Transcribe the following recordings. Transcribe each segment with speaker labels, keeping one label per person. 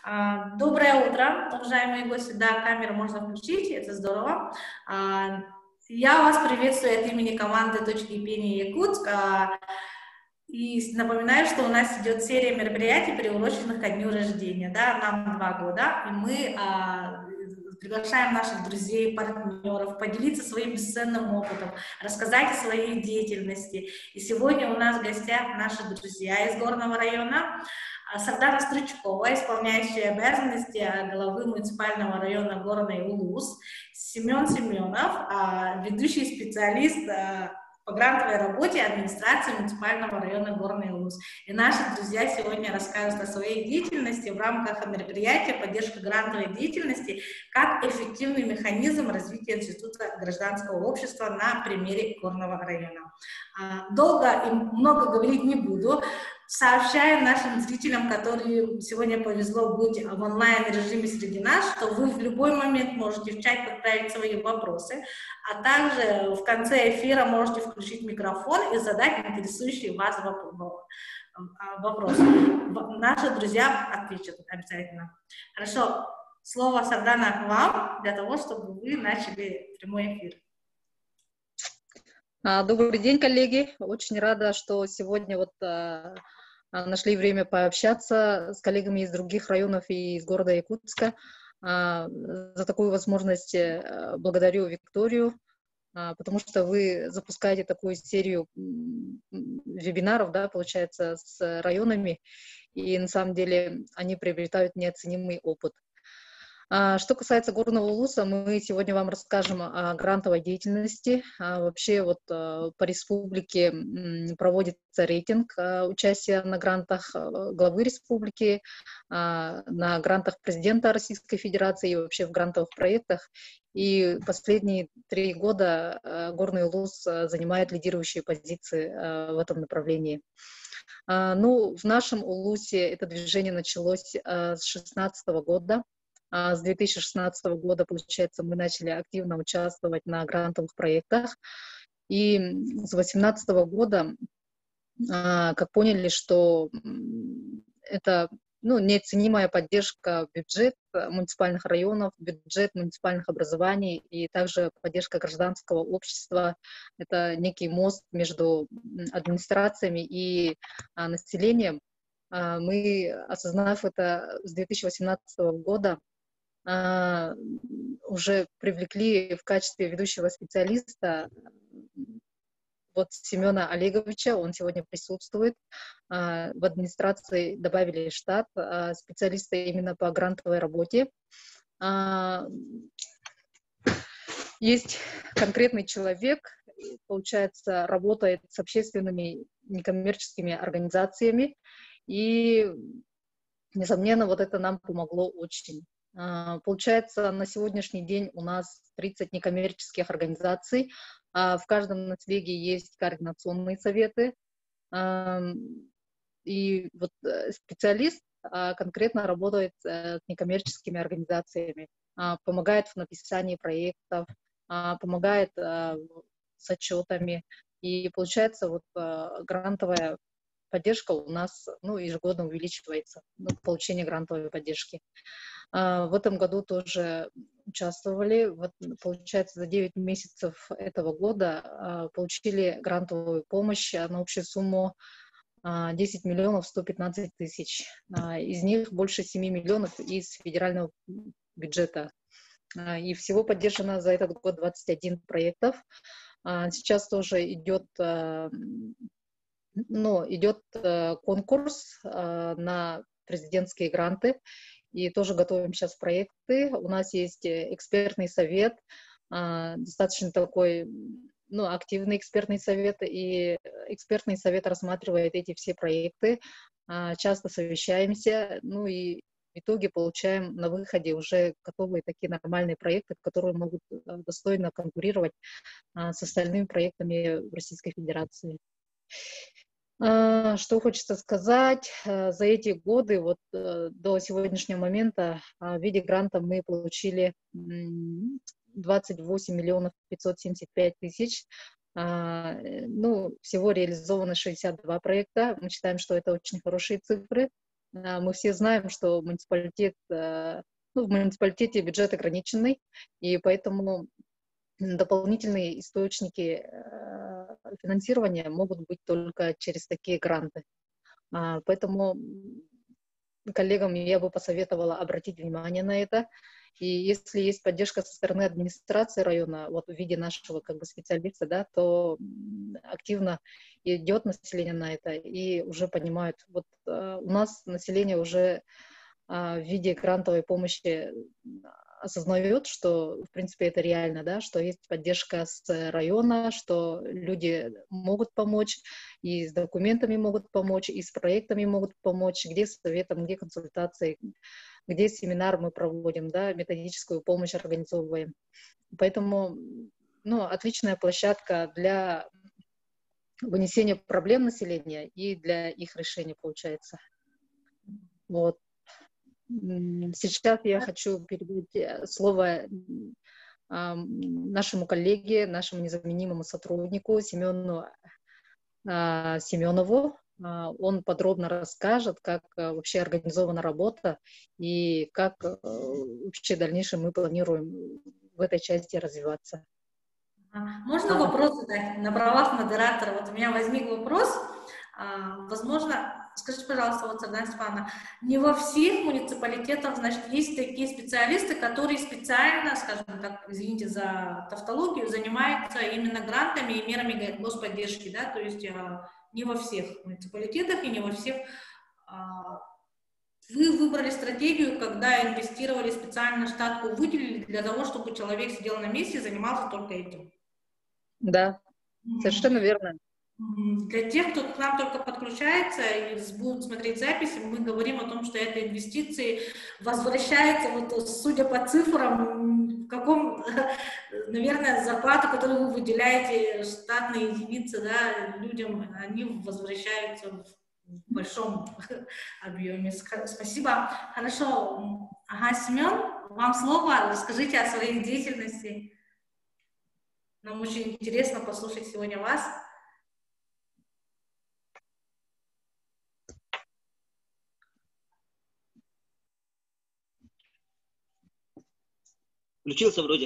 Speaker 1: Доброе утро, уважаемые гости. Да, камеру можно включить, это здорово. Я вас приветствую от имени команды «Точки кипения Якутск». И напоминаю, что у нас идет серия мероприятий, приуроченных ко дню рождения. Да, нам 2 года, и мы приглашаем наших друзей, партнеров поделиться своим бесценным опытом, рассказать о своей деятельности. И сегодня у нас в гостях наши друзья из Горного района. Сардана Стручкова, исполняющая обязанности главы муниципального района Горный Улус, Семен Семенов, ведущий специалист по грантовой работе администрации муниципального района Горный Улус. И наши друзья сегодня расскажут о своей деятельности в рамках мероприятия «Поддержка грантовой деятельности» как эффективный механизм развития института гражданского общества на примере Горного района. Долго и много говорить не буду. Сообщаем нашим зрителям, которым сегодня повезло быть в онлайн-режиме среди нас, что вы в любой момент можете в чат отправить свои вопросы, а также в конце эфира можете включить микрофон и задать интересующий вас вопрос. Наши друзья ответят обязательно. Хорошо, слово Сардана вам для того, чтобы вы начали прямой эфир.
Speaker 2: Добрый день, коллеги. Очень рада, что сегодня нашли время пообщаться с коллегами из других районов и из города Якутска. За такую возможность благодарю Викторию, потому что вы запускаете такую серию вебинаров, да, получается, с районами, и на самом деле они приобретают неоценимый опыт. Что касается Горного Улуса, мы сегодня вам расскажем о грантовой деятельности. Вообще по республике проводится рейтинг участия на грантах главы республики, на грантах президента Российской Федерации и вообще в грантовых проектах. И последние 3 года Горный Улус занимает лидирующие позиции в этом направлении. В нашем Улусе это движение началось с 2016 года. С 2016 года, получается, мы начали активно участвовать на грантовых проектах. И с 2018 года, как поняли, что это неоценимая поддержка бюджет муниципальных районов, бюджет муниципальных образований и также поддержка гражданского общества. Это некий мост между администрациями и населением. Мы, осознав это с 2018 года, уже привлекли в качестве ведущего специалиста Семена Олеговича, он сегодня присутствует. В администрации добавили штат специалиста именно по грантовой работе. Есть конкретный человек, получается, работает с общественными некоммерческими организациями, и, несомненно, это нам помогло очень. Получается, на сегодняшний день у нас 30 некоммерческих организаций. В каждом наследии есть координационные советы. И специалист конкретно работает с некоммерческими организациями, помогает в написании проектов, помогает с отчетами. И получается, грантовая поддержка у нас ежегодно увеличивается, получение грантовой поддержки. В этом году тоже участвовали. Получается, за 9 месяцев этого года получили грантовую помощь на общую сумму 10 миллионов 115 тысяч. Из них больше 7 миллионов из федерального бюджета. И всего поддержано за этот год 21 проектов. Сейчас тоже идет конкурс на президентские гранты. И тоже готовим сейчас проекты. У нас есть экспертный совет, достаточно такой, активный экспертный совет, и экспертный совет рассматривает эти все проекты. Часто совещаемся, и в итоге получаем на выходе уже готовые такие нормальные проекты, которые могут достойно конкурировать с остальными проектами в Российской Федерации. Что хочется сказать, за эти годы, до сегодняшнего момента, в виде гранта мы получили 28 миллионов 575 тысяч. Всего реализовано 62 проекта. Мы считаем, что это очень хорошие цифры. Мы все знаем, что муниципалитет, ну, в муниципалитете бюджет ограниченный, и поэтому дополнительные источники финансирования могут быть только через такие гранты. Поэтому коллегам я бы посоветовала обратить внимание на это. И если есть поддержка со стороны администрации района, вот в виде нашего как бы специалиста, да, то активно идет население на это и уже понимают. Вот у нас население уже в виде грантовой помощи осознает, что, в принципе, это реально, да, что есть поддержка с района, что люди могут помочь, и с документами могут помочь, и с проектами могут помочь, где с советом, где консультацией, где семинар мы проводим, да, методическую помощь организовываем. Поэтому, ну, отличная площадка для вынесения проблем населения и для их решения получается. Вот. Сейчас я хочу передать слово нашему коллеге, нашему незаменимому сотруднику Семену Семенову. Он подробно расскажет, как вообще организована работа и как вообще в дальнейшем мы планируем в этой части развиваться.
Speaker 1: Можно вопрос задать на правах модератора? Вот у меня возник вопрос. Возможно, скажите, пожалуйста, вот, Сардана Степановна, не во всех муниципалитетах, значит, есть такие специалисты, которые специально, скажем так, извините за тавтологию, занимаются именно грантами и мерами господдержки, да, то есть не во всех муниципалитетах и не во всех. Вы выбрали стратегию, когда инвестировали специально штатку, выделили для того, чтобы человек сидел на месте и занимался только этим.
Speaker 2: Да, совершенно верно.
Speaker 1: Для тех, кто к нам только подключается и будут смотреть записи, мы говорим о том, что это инвестиции возвращаются, вот, судя по цифрам, в каком, наверное, зарплату, которую вы выделяете штатные единицы, да, людям, они возвращаются в большом объеме. Спасибо. Хорошо. Ага, Семен, вам слово. Расскажите о своей деятельности. Нам очень интересно послушать сегодня вас.
Speaker 3: Включился вроде.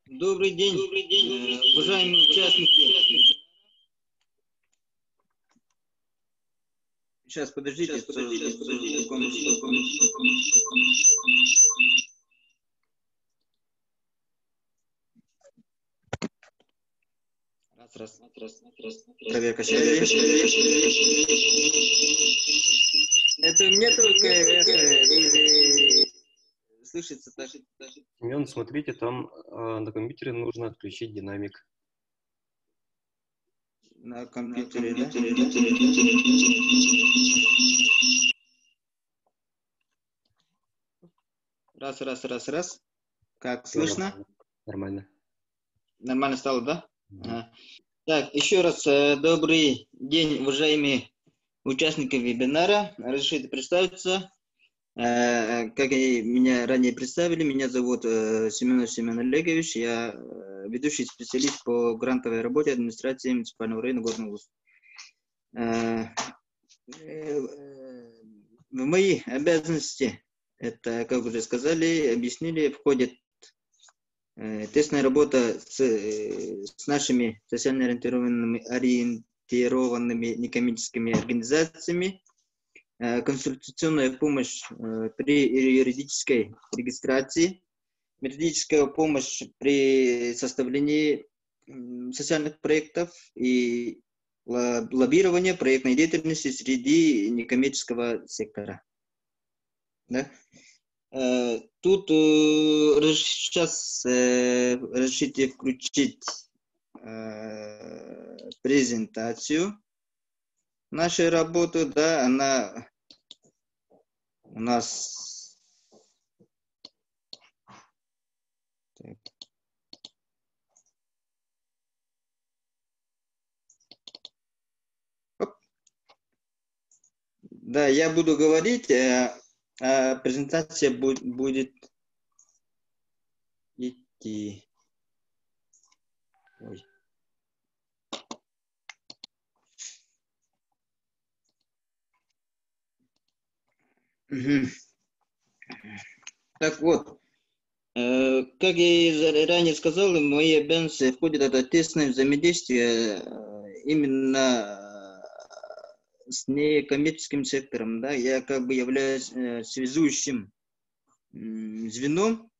Speaker 3: Добрый день, уважаемые участники. Сейчас, подождите. Раз. Проверка связи. Это мне только или слышится так?
Speaker 4: Семен, смотрите, там на компьютере нужно отключить динамик.
Speaker 3: На компьютере, да? Раз. Как слышно?
Speaker 4: Нормально.
Speaker 3: Нормально стало, да? Ага. Так, еще раз добрый день, уважаемые участники вебинара. Разрешите представиться. Как и меня ранее представили, меня зовут Семенов Семен Олегович. Я ведущий специалист по грантовой работе администрации муниципального района Горного Уста. В мои обязанности, это, как уже сказали, объяснили, входит тестная работа с нашими социально ориентированными некоммерческими организациями, консультационная помощь при юридической регистрации, методическая помощь при составлении социальных проектов и лоббирование проектной деятельности среди некоммерческого сектора. Да? Тут сейчас разрешите включить презентацию нашей работы, да, она у нас так. Да, я буду говорить, а презентация будет идти. Ой. Мгм. Так вот, как я и ранее сказал, в мои обязанности входит это тесное взаимодействие именно с некоммерческим сектором. Да? Я как бы являюсь связующим звеном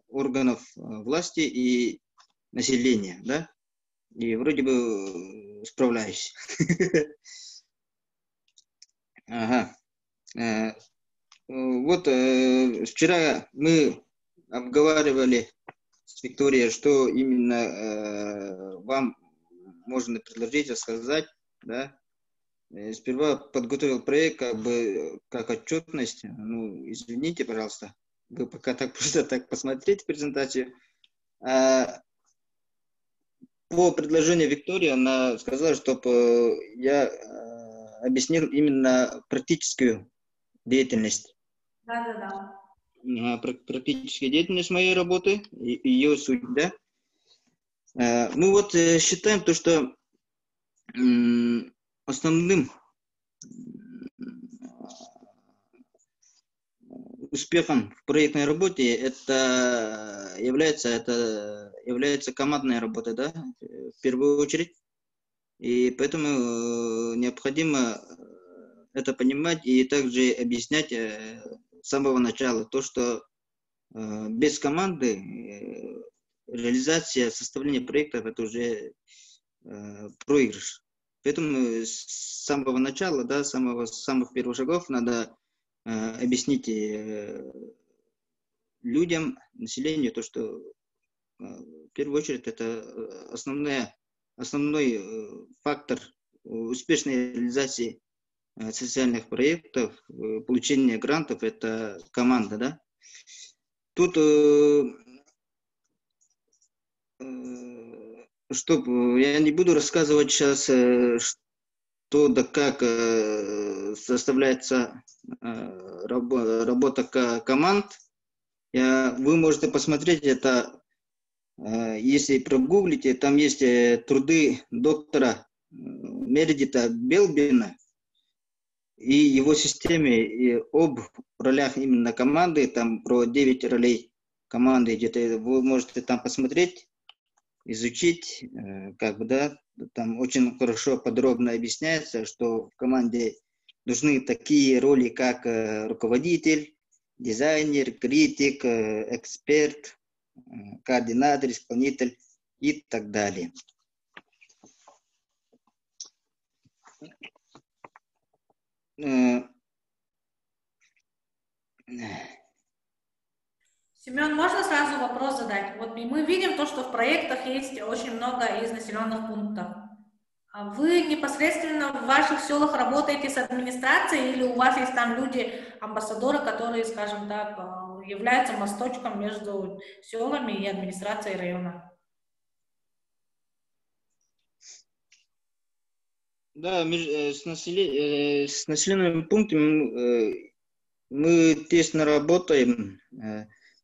Speaker 3: органов власти и населения, да, и вроде бы справляюсь. Ага. Вот вчера мы обговаривали с Викторией, что именно вам можно предложить, рассказать, да. Сперва подготовил проект как отчетность. Ну, извините, пожалуйста, вы пока так просто так посмотрите презентацию. По предложению Виктории она сказала, чтобы я объяснил именно практическую деятельность.
Speaker 1: Да.
Speaker 3: Практическая деятельность моей работы, ее суть, да. Мы вот считаем то, что основным успехом в проектной работе это является командная работа, да, в первую очередь. И поэтому необходимо это понимать и также объяснять с самого начала то, что без команды реализация, составление проектов это уже проигрыш. Поэтому с самого начала, да, с самых первых шагов надо объяснить людям, населению то, что в первую очередь это основной фактор успешной реализации социальных проектов, получения грантов, это команда, да. Тут, я не буду рассказывать сейчас, что да как составляется работа команд. Вы можете посмотреть это, если прогуглите, там есть труды доктора Мередита Белбина и его системе и об ролях именно команды, там про 9 ролей команды, где-то вы можете там посмотреть, изучить, как бы, да, там очень хорошо, подробно объясняется, что в команде нужны такие роли, как руководитель, дизайнер, критик, эксперт, координатор, исполнитель и так далее.
Speaker 1: Семен, можно сразу вопрос задать? Вот мы видим то, что в проектах есть очень много из населенных пунктов. А вы непосредственно в ваших селах работаете с администрацией или у вас есть там люди, амбассадоры, которые, скажем так, являются мосточком между селами и администрацией района?
Speaker 3: Да, с населенными пунктами мы тесно работаем,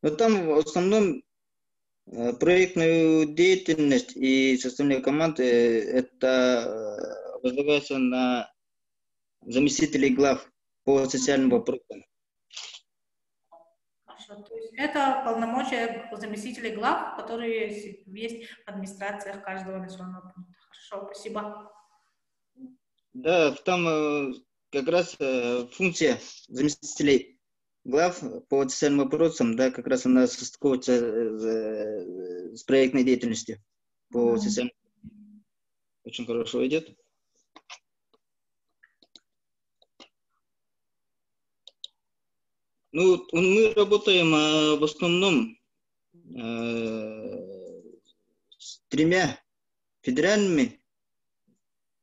Speaker 3: но там в основном проектную деятельность и составление команды это возлагается на заместителей глав по социальным вопросам.
Speaker 1: Хорошо, то есть это полномочия заместителей глав, которые есть в администрациях каждого населенного пункта. Хорошо, спасибо.
Speaker 3: Да, там как раз функция заместителей глав по социальным вопросам, да, как раз она состыковывается с проектной деятельностью по социальным. Очень хорошо идет. Ну, мы работаем в основном с 3 федеральными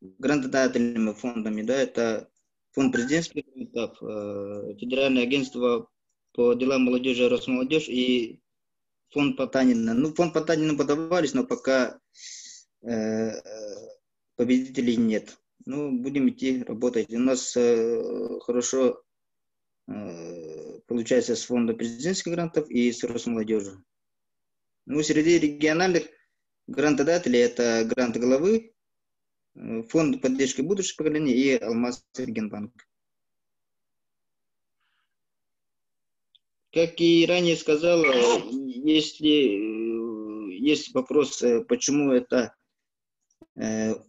Speaker 3: грантодательными фондами, да, это фонд президентских грантов, Федеральное агентство по делам молодежи Росмолодежь и фонд Потанина. Ну, фонд Потанина подавались, но пока победителей нет. Ну, будем идти работать. У нас хорошо получается с фонда президентских грантов и с Росмолодежью. Ну, среди региональных грантодателей это гранты главы, фонд поддержки будущих поколений и Алмаз Регенбанк. как и ранее сказал, если есть вопрос, почему это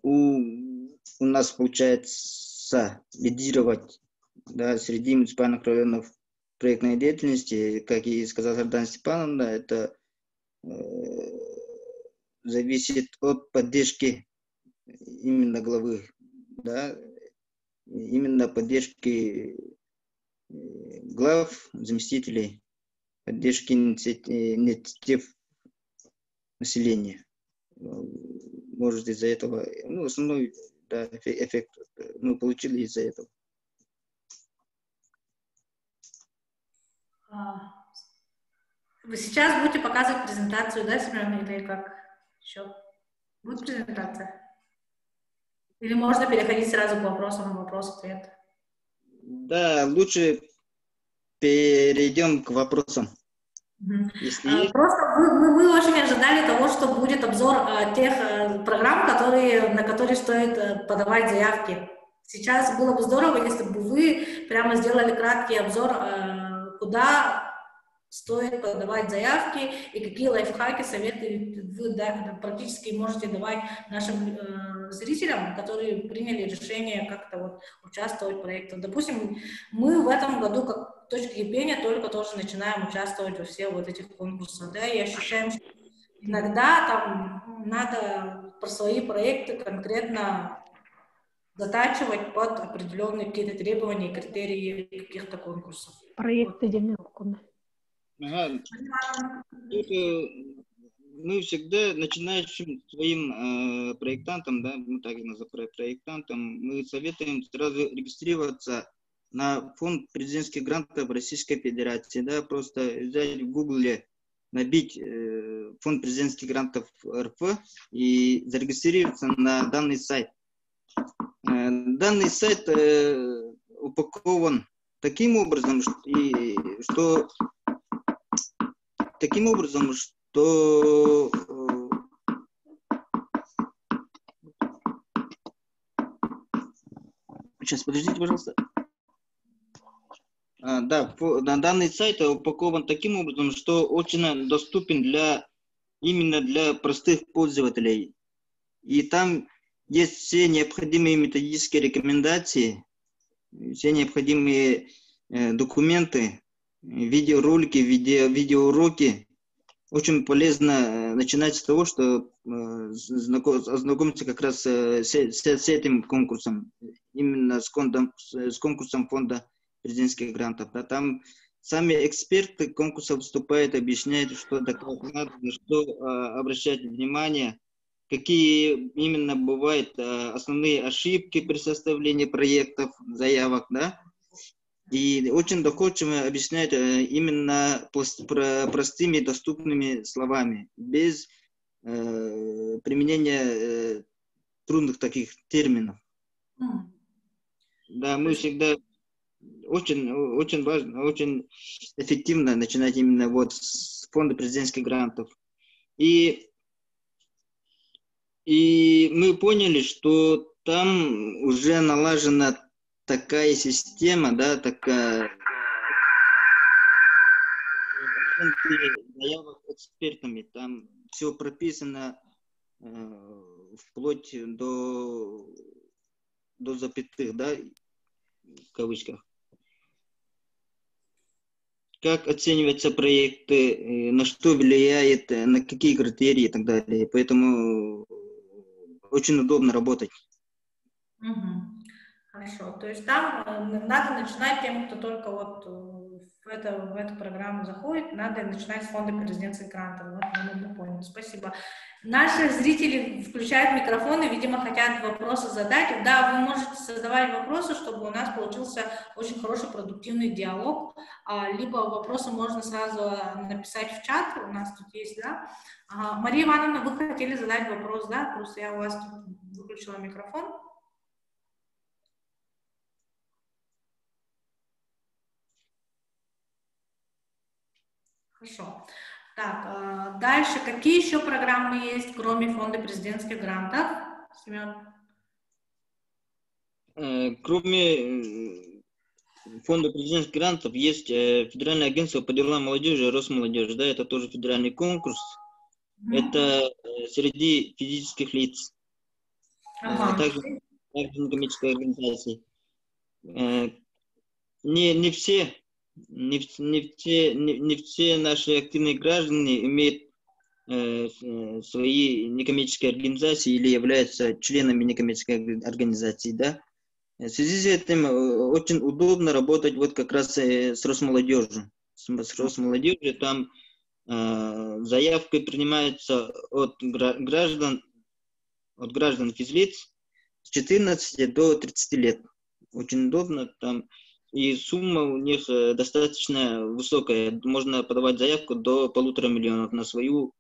Speaker 3: у нас получается лидировать, да, среди муниципальных районов проектной деятельности, как и сказала Сардана Степановна, это зависит от поддержки именно главы, да, именно поддержки глав, заместителей, поддержки инициатив населения. Может, из-за этого, ну, основной, да, эффект мы получили из-за этого.
Speaker 1: Вы сейчас будете показывать презентацию, да, Семен, или как еще? Будет презентация? Или можно переходить сразу к вопросам, вопрос-ответ?
Speaker 3: Да, лучше перейдем к вопросам. Если есть...
Speaker 1: Просто мы очень ожидали того, что будет обзор тех программ, на которые стоит подавать заявки. Сейчас было бы здорово, если бы вы прямо сделали краткий обзор, куда стоит подавать заявки и какие лайфхаки, советы вы практически можете давать нашим зрителям, которые приняли решение как-то вот участвовать в проекте. Допустим, мы в этом году, как точка кипения, только тоже начинаем участвовать во всех вот этих конкурсах, да, и ощущаем, что иногда там надо про свои проекты конкретно затачивать под определенные какие-то требования и критерии каких-то конкурсов.
Speaker 5: Проекты отдельно.
Speaker 3: Ага. Мы всегда начинающим своим проектантам, да, мы так и называем проектантам, мы советуем сразу регистрироваться на фонд президентских грантов Российской Федерации, да, просто взять в Гугле, набить фонд президентских грантов РФ и зарегистрироваться на данный сайт. Данный сайт упакован таким образом, что сейчас, подождите, пожалуйста. Да, данный сайт упакован таким образом, что очень доступен именно для простых пользователей. И там есть все необходимые методические рекомендации, все необходимые документы, видеоролики, видеоуроки. Очень полезно начинать с того, что ознакомиться как раз с этим конкурсом, именно с конкурсом фонда президентских грантов. Да, там сами эксперты конкурса выступают, объясняют, что доказать надо, на что обращать внимание, какие именно бывают основные ошибки при составлении проектов, заявок, да. И очень доходчиво объясняют именно простыми, доступными словами, без применения трудных таких терминов. Да, мы всегда очень важно, очень эффективно начинать именно вот с фонда президентских грантов. И мы поняли, что там уже налажена такая система, да, такая заявок экспертами, там все прописано вплоть до запятых, да, в кавычках. Как оцениваются проекты, на что влияет, на какие критерии и так далее. Поэтому очень удобно работать.
Speaker 1: Хорошо. То есть там надо начинать тем, кто только вот в эту программу заходит, надо начинать с фонда президентских грантов. Вот, мы поняли. Спасибо. Наши зрители включают микрофоны, видимо, хотят вопросы задать. Да, вы можете задавать вопросы, чтобы у нас получился очень хороший продуктивный диалог. Либо вопросы можно сразу написать в чат, у нас тут есть, да. Мария Ивановна, вы хотели задать вопрос, да? Просто я у вас тут выключила микрофон. Хорошо. Так, дальше. Какие еще программы есть, кроме фонда президентских грантов? Семен?
Speaker 3: Кроме фонда президентских грантов есть Федеральное агентство по делам молодежи и Росмолодежи, да, это тоже федеральный конкурс. Это среди физических лиц, также некоммерческие организации. Не все наши активные граждане имеют свои некоммерческие организации или являются членами некоммерческой организации, да. В связи с этим очень удобно работать вот как раз с Росмолодежью. С Росмолодежью там заявки принимаются от граждан физлиц с 14 до 30 лет. Очень удобно там. И сумма у них достаточно высокая. Можно подавать заявку до 1,5 миллиона на свою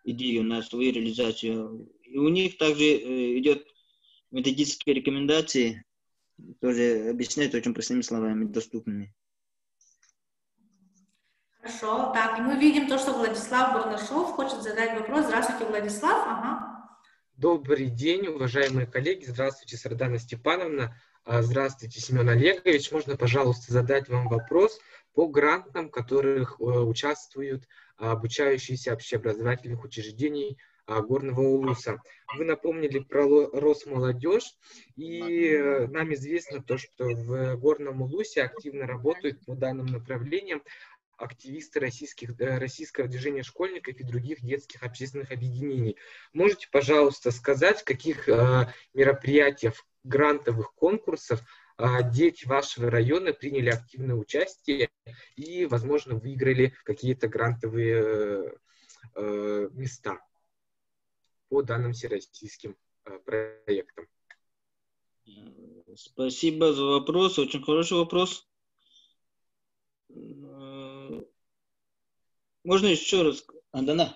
Speaker 3: идею, на свою реализацию. И у них также идет методические рекомендации, тоже объясняют очень простыми словами, доступными.
Speaker 1: Хорошо, так, и мы видим то, что Владислав Барнашов хочет задать вопрос. Здравствуйте, Владислав. Ага.
Speaker 6: Добрый день, уважаемые коллеги. Здравствуйте, Сардана Степановна. Здравствуйте, Семен Олегович. Можно, пожалуйста, задать вам вопрос по грантам, в которых участвуют обучающиеся общеобразовательных учреждений Горного Улуса. Вы напомнили про Росмолодежь, и нам известно то, что в Горном Улусе активно работают по данным направлениям активисты российского движения школьников и других детских общественных объединений. Можете, пожалуйста, сказать, в каких мероприятиях, грантовых конкурсов дети вашего района приняли активное участие и, возможно, выиграли какие-то грантовые места по данным всероссийским проектам?
Speaker 3: Спасибо за вопрос, очень хороший вопрос. Можно еще раз? Андана?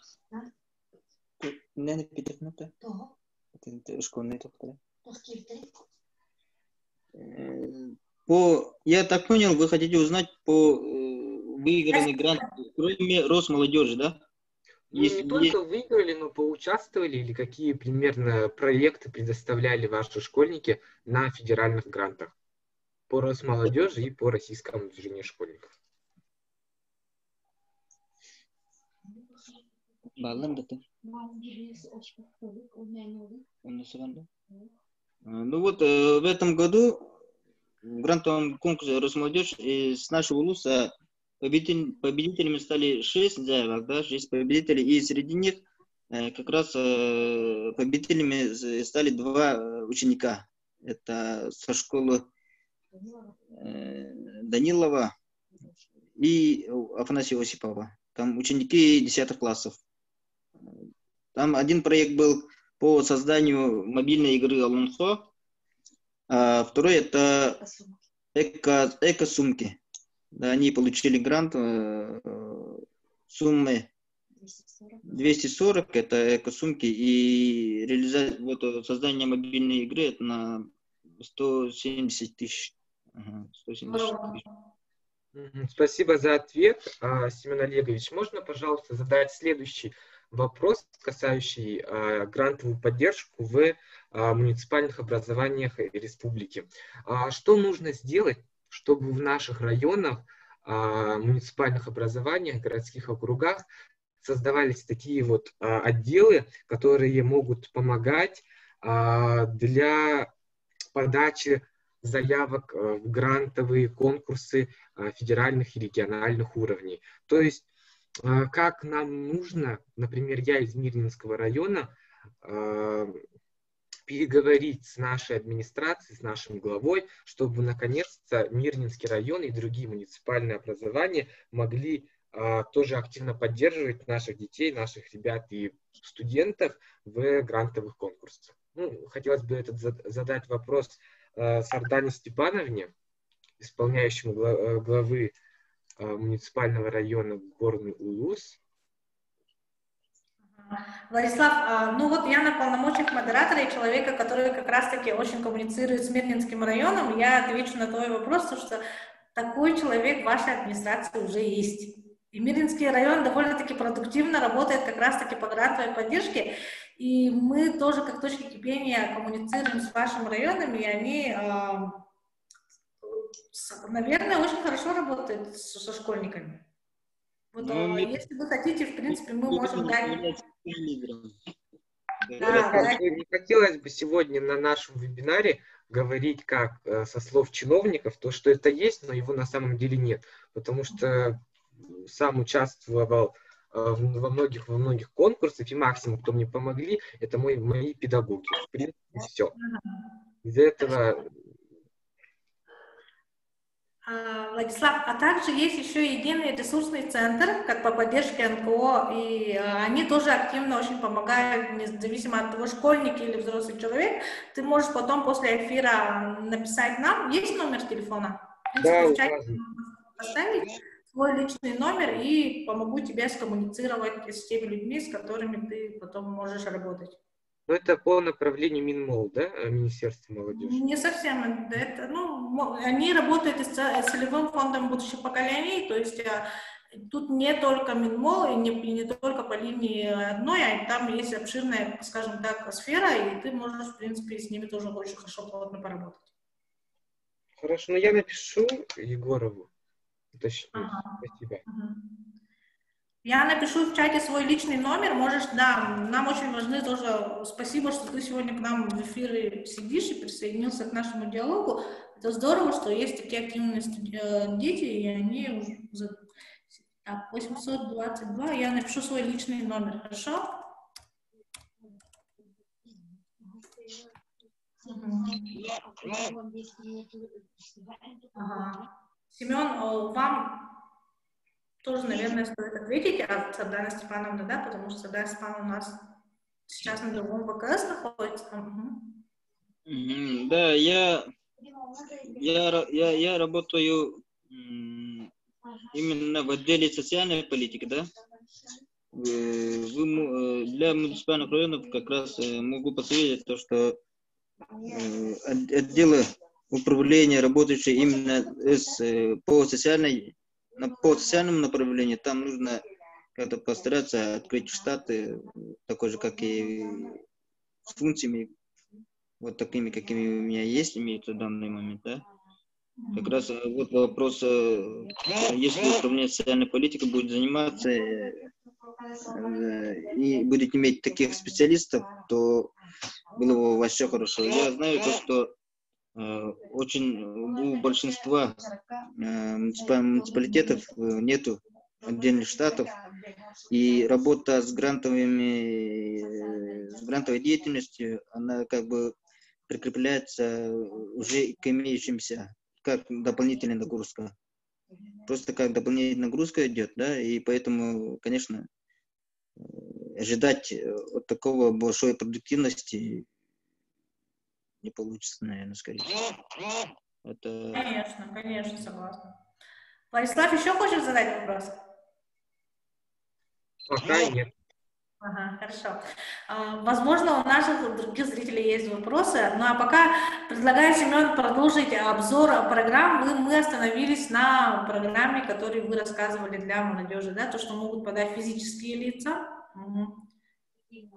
Speaker 3: Я так понял, вы хотите узнать по выигранный грант, кроме Росмолодежи, да?
Speaker 6: Не только выиграли, но поучаствовали, или какие примерно проекты предоставляли ваши школьники на федеральных грантах по Росмолодежи и по Российскому движению школьников?
Speaker 3: Ну вот, в этом году в грантовом конкурсе Росмолодежь с нашего улуса победителями стали 6 заявок, да, 6 победителей, и среди них как раз победителями стали 2 ученика. Это со школы Данилова и Афанасия Осипова. Там ученики 10 классов. Там один проект был по созданию мобильной игры Алунхо, а второй это эко-сумки. Да, они получили грант суммы 240, это эко-сумки, и создание мобильной игры это на 170 тысяч. 170 тысяч.
Speaker 6: Спасибо за ответ, Семен Олегович. Можно, пожалуйста, задать следующий вопрос, касающий грантовую поддержку в муниципальных образованиях республики. Что нужно сделать, чтобы в наших районах, муниципальных образованиях, городских округах создавались такие вот отделы, которые могут помогать для подачи заявок в грантовые конкурсы федеральных и региональных уровней? То есть, как нам нужно, например, я из Мирнинского района, переговорить с нашей администрацией, с нашим главой, чтобы наконец-то Мирнинский район и другие муниципальные образования могли тоже активно поддерживать наших детей, наших ребят и студентов в грантовых конкурсах. Ну, хотелось бы задать вопрос Сардане Степановне, исполняющему главы муниципального района Горный Улус.
Speaker 1: Владислав, ну вот я на полномочиях модератора и человека, который как раз-таки очень коммуницирует с Мирнинским районом, я отвечу на твой вопрос, потому что такой человек в вашей администрации уже есть. И Мирнинский район довольно-таки продуктивно работает как раз-таки по грантовой поддержке, и мы тоже как точки кипения коммуницируем с вашим районом, и они наверное, очень хорошо работает со школьниками. Вот, если вы хотите, в принципе, мы можем дать...
Speaker 6: Не хотелось бы сегодня на нашем вебинаре говорить как со слов чиновников, то, что это есть, но его на самом деле нет. Потому что сам участвовал во многих конкурсах, и максимум, кто мне помогли, это мои педагоги. В принципе, все. Из-за этого...
Speaker 1: Владислав, а также есть еще единый ресурсный центр, как по поддержке НКО, и они тоже активно очень помогают, независимо от того, школьник или взрослый человек. Ты можешь потом после эфира написать нам. Есть номер телефона?
Speaker 6: Да,
Speaker 1: поставить свой личный номер, и помогу тебе скоммуницировать с теми людьми, с которыми ты потом можешь работать.
Speaker 6: Ну, это по направлению Минмол, да, Министерства молодежи?
Speaker 1: Не совсем. Это, они работают с целевым фондом будущих поколений, то есть тут не только Минмол, и не только по линии одной, а там есть обширная, скажем так, сфера, и ты можешь, в принципе, с ними тоже очень хорошо плотно поработать.
Speaker 6: Хорошо, но я напишу Егорову. Уточню. Спасибо.
Speaker 1: Я напишу в чате свой личный номер, можешь, да, нам очень важны тоже, спасибо, что ты сегодня к нам в эфире сидишь и присоединился к нашему диалогу. Это здорово, что есть такие активные дети, и они уже... Так, 822, я напишу свой личный номер, хорошо? Ага. Семен, вам тоже, наверное, стоит ответить от Сардана Степановны, да, потому что Сардана Степановна у нас сейчас на другом ВКС находится.
Speaker 3: Да, я работаю именно в отделе социальной политики, да. Для муниципальных районов как раз могу посоветовать то, что отделы управления, работающие именно по социальному направлению, там нужно как-то постараться открыть штаты, такой же, как и с функциями, вот такими, какими у меня есть, имеются в данный момент, да. Как раз вот вопрос, если управление социальной политикой будет заниматься и будет иметь таких специалистов, то было бы вообще хорошо. Я знаю то, что очень у большинства муниципалитетов нету отдельных штатов, и работа с грантовой деятельностью, она как бы прикрепляется уже к имеющимся, как дополнительная нагрузка. Просто как дополнительная нагрузка идет, да, и поэтому, конечно, ожидать от такого большой продуктивности не получится, наверное, скорее. Это...
Speaker 1: Конечно, согласна. Владислав, еще хочешь задать вопрос?
Speaker 6: Пока нет.
Speaker 1: Ага, хорошо. Возможно, у наших других зрителей есть вопросы, ну а пока предлагаю, Семен, продолжить обзор программ. Мы остановились на программе, которую вы рассказывали для молодежи, да, то, что могут подать физические лица.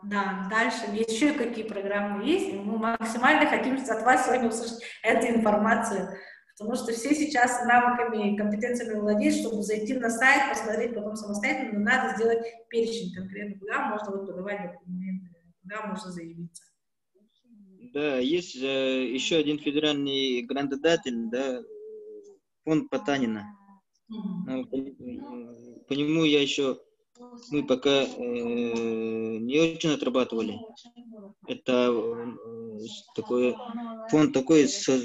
Speaker 1: Да, дальше еще какие программы есть, и мы максимально хотим от вас сегодня услышать эту информацию, потому что все сейчас навыками и компетенциями владеют, чтобы зайти на сайт, посмотреть потом самостоятельно, но надо сделать перечень конкретно, куда можно подавать документы, куда можно заявиться.
Speaker 3: Да, есть еще один федеральный грантодатель, да, фонд Потанина. По нему мы пока не очень отрабатывали. Это такой фонд такой со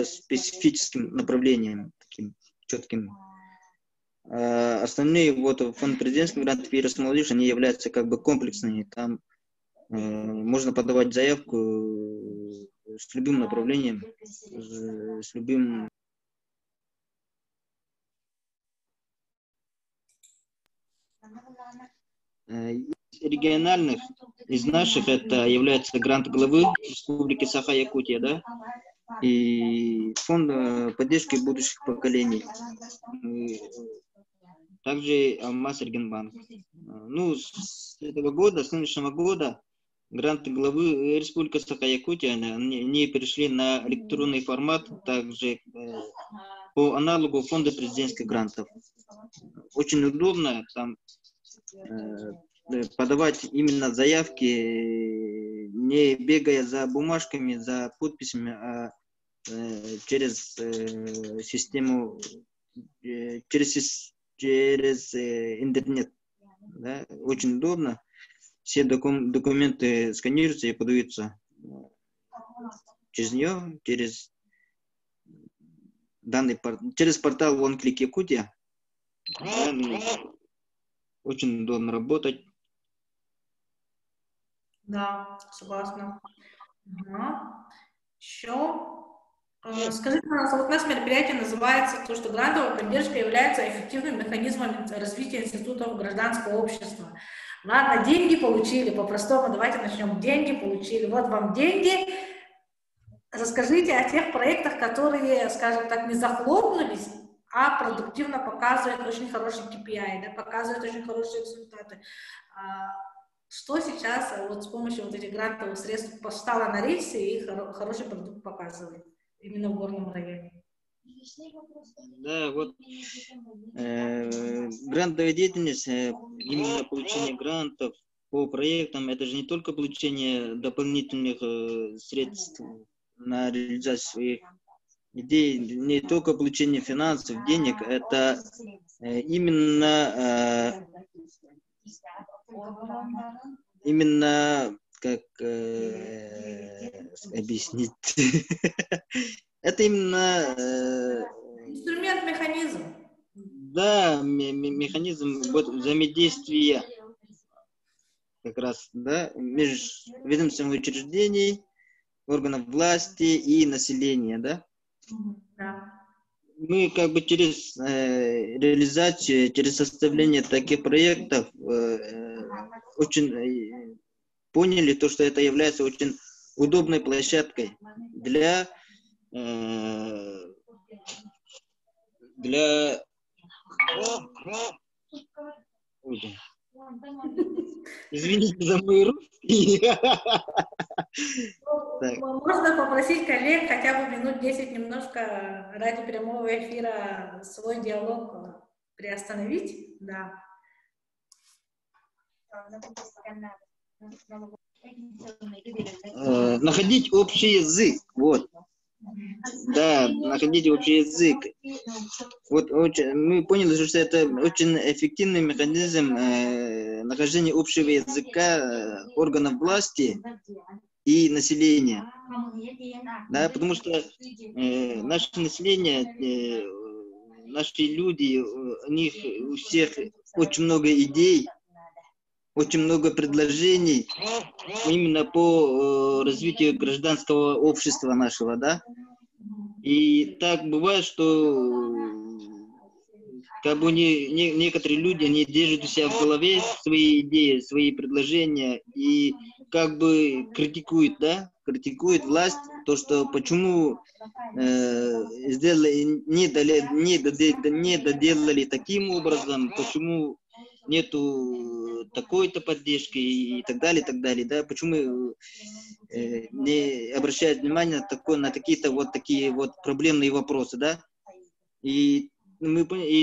Speaker 3: специфическим направлением, таким четким. Остальные вот фонд президентских грантов и Росмолодежь, они являются как бы комплексными. Там можно подавать заявку с любым направлением, с любым. Региональных, из наших, это является грант главы Республики Саха-Якутия, да, и фонд поддержки будущих поколений, также Алмаз Эргенбанк. Ну, с этого года, с нынешнего года, гранты главы Республики Саха-Якутия, они перешли на электронный формат, также по аналогу фонда президентских грантов. Очень удобно там подавать именно заявки, не бегая за бумажками, за подписями, а через систему, через интернет. Да? Очень удобно. Все документы сканируются и подаются через нее, через через портал OneClick Якутия. Очень удобно работать.
Speaker 1: Да, согласна. Ага. Еще. Скажите, пожалуйста, вот у нас мероприятие называется то, что грантовая поддержка является эффективным механизмом развития институтов гражданского общества. Ладно, деньги получили, по-простому, давайте начнем. Деньги получили, вот вам деньги. Расскажите о тех проектах, которые, скажем так, не захлопнулись, а продуктивно показывают очень хороший KPI, да, показывают очень хорошие результаты. Что сейчас вот с помощью вот этих грантовых средств стало на рельсы и хороший продукт показывает именно в горном районе?
Speaker 3: Да, вот грантовая деятельность, именно получение грантов по проектам, это же не только получение дополнительных средств на реализацию своих идей, не только получение финансов, денег, это именно как объяснить? Это именно
Speaker 1: инструмент, механизм.
Speaker 3: Да, механизм взаимодействия как раз, да, межведомственных учреждений, органов власти и населения, да?
Speaker 1: Да.
Speaker 3: Мы как бы через реализацию, через составление таких проектов очень поняли то, что это является очень удобной площадкой для Извините за мои русские.
Speaker 1: Можно попросить коллег хотя бы минут 10 немножко ради прямого эфира свой диалог приостановить? Да.
Speaker 3: Находить общий язык. Вот. Да, находить общий язык. Вот мы поняли, что это очень эффективный механизм нахождения общего языка органов власти и населения. Да, потому что наше население, наши люди, у них у всех очень много идей, очень много предложений именно по развитию гражданского общества нашего, да. И так бывает, что как бы некоторые люди, они держат у себя в голове свои идеи, свои предложения и как бы критикуют, да, критикуют власть, то, что почему не доделали таким образом, почему нету такой-то поддержки и так далее, да, почему не обращают внимания на какие-то вот такие вот проблемные вопросы, да, и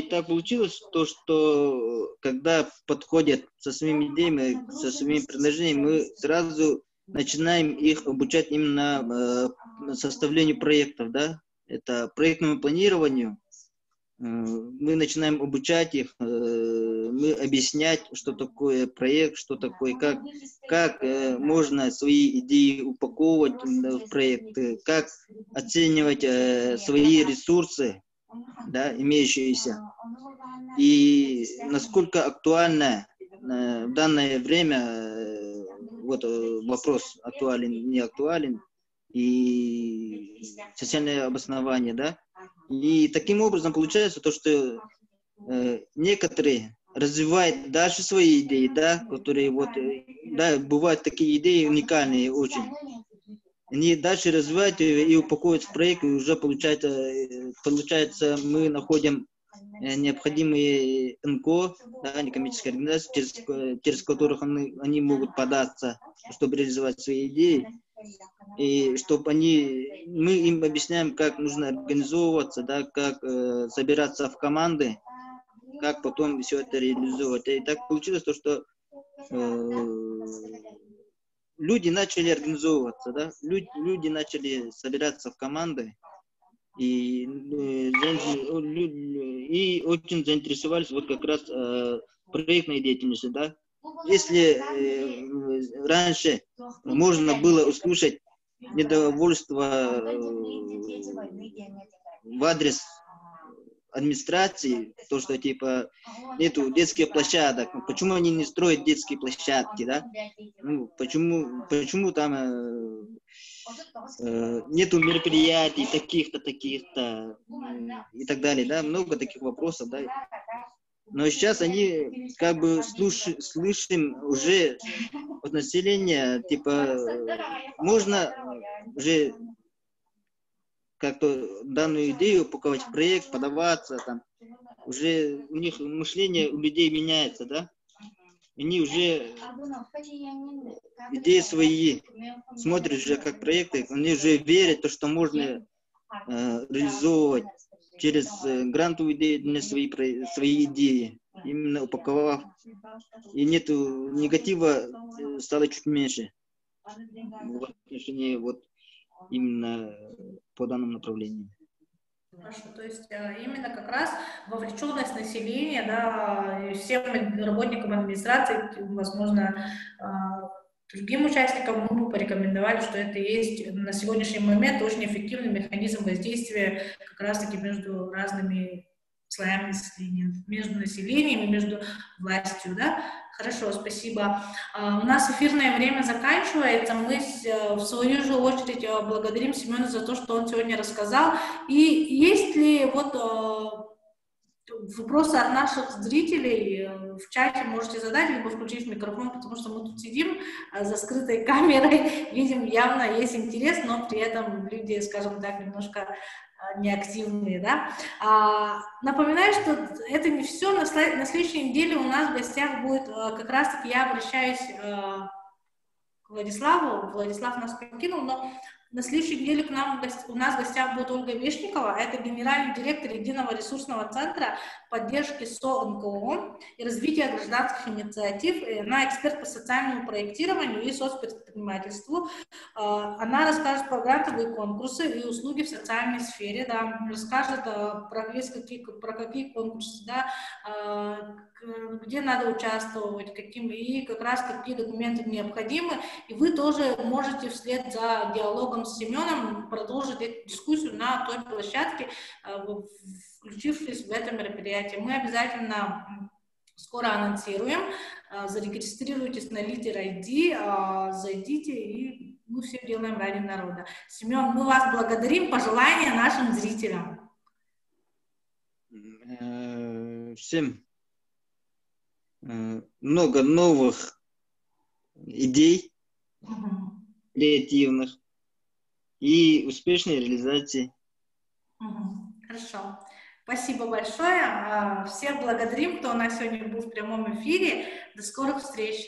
Speaker 3: так получилось то, что когда подходят со своими идеями, со своими предложениями, мы сразу начинаем их обучать именно составлению проектов, да, это проектному планированию. Мы начинаем обучать их, мы объяснять, что такое проект, что такое, как можно свои идеи упаковывать в проект, как оценивать свои ресурсы, да, имеющиеся, и насколько актуально в данное время вот вопрос актуален, не актуален, и социальное обоснование, да. И таким образом получается то, что некоторые развивают дальше свои идеи, да, которые вот, да, бывают такие идеи уникальные очень. Они дальше развивают и упаковывают в проект, и уже получается мы находим необходимые НКО, да, некоммерческие организации, через которых они могут податься, чтобы реализовать свои идеи. И чтобы мы им объясняем, как нужно организовываться, да, как собираться в команды, как потом все это реализовывать. И так получилось то, что люди начали организовываться, да, люди начали собираться в команды и очень заинтересовались вот как раз проектной деятельностью, да. Если раньше можно было услышать недовольство в адрес администрации, то, что типа нету детских площадок, почему они не строят детские площадки, да? Ну, почему там нету мероприятий таких-то и так далее, да? Много таких вопросов, да? Но сейчас они как бы слышим уже от населения, типа можно уже как-то данную идею упаковать в проект, подаваться, там, уже у них мышление у людей меняется, да? Они уже идеи свои смотрят уже как проекты, они уже верят, то, что можно реализовывать через грантовые деятельность свои идеи, именно упаковав. И нету негатива, стало чуть меньше в отношении вот именно по данному направлению.
Speaker 1: Хорошо, то есть именно как раз вовлеченность населения, да, и всем работникам администрации, возможно, другим участникам мы бы порекомендовали, что это есть на сегодняшний момент очень эффективный механизм воздействия как раз-таки между разными слоями населения, между населением и между властью, да. Хорошо, спасибо. У нас эфирное время заканчивается. Мы в свою же очередь благодарим Семена за то, что он сегодня рассказал. И есть ли вот вопросы от наших зрителей в чате можете задать, либо включить микрофон, потому что мы тут сидим за скрытой камерой, видим, явно есть интерес, но при этом люди, скажем так, немножко неактивные, да. Напоминаю, что это не все. На следующей неделе у нас в гостях будет, как раз-таки я обращаюсь к Владиславу. Владислав нас покинул, но на следующей неделе у нас в гостях будет Ольга Вишникова, это генеральный директор Единого ресурсного центра поддержки СО-НКО и развития гражданских инициатив. Она эксперт по социальному проектированию и соцпредпринимательству. Она расскажет про грантовые конкурсы и услуги в социальной сфере, да, расскажет про какие конкурсы, да, где надо участвовать, и как раз какие документы необходимы. И вы тоже можете вслед за диалогом с Семеном продолжить эту дискуссию на той площадке, включившись в это мероприятие. Мы обязательно скоро анонсируем. Зарегистрируйтесь на Лидер ID, зайдите, и мы все делаем ради народа. Семен, мы вас благодарим. Пожелания нашим зрителям.
Speaker 3: Всем много новых идей, креативных и успешной реализации.
Speaker 1: Хорошо. Спасибо большое. Всех благодарим, кто у нас сегодня был в прямом эфире. До скорых встреч.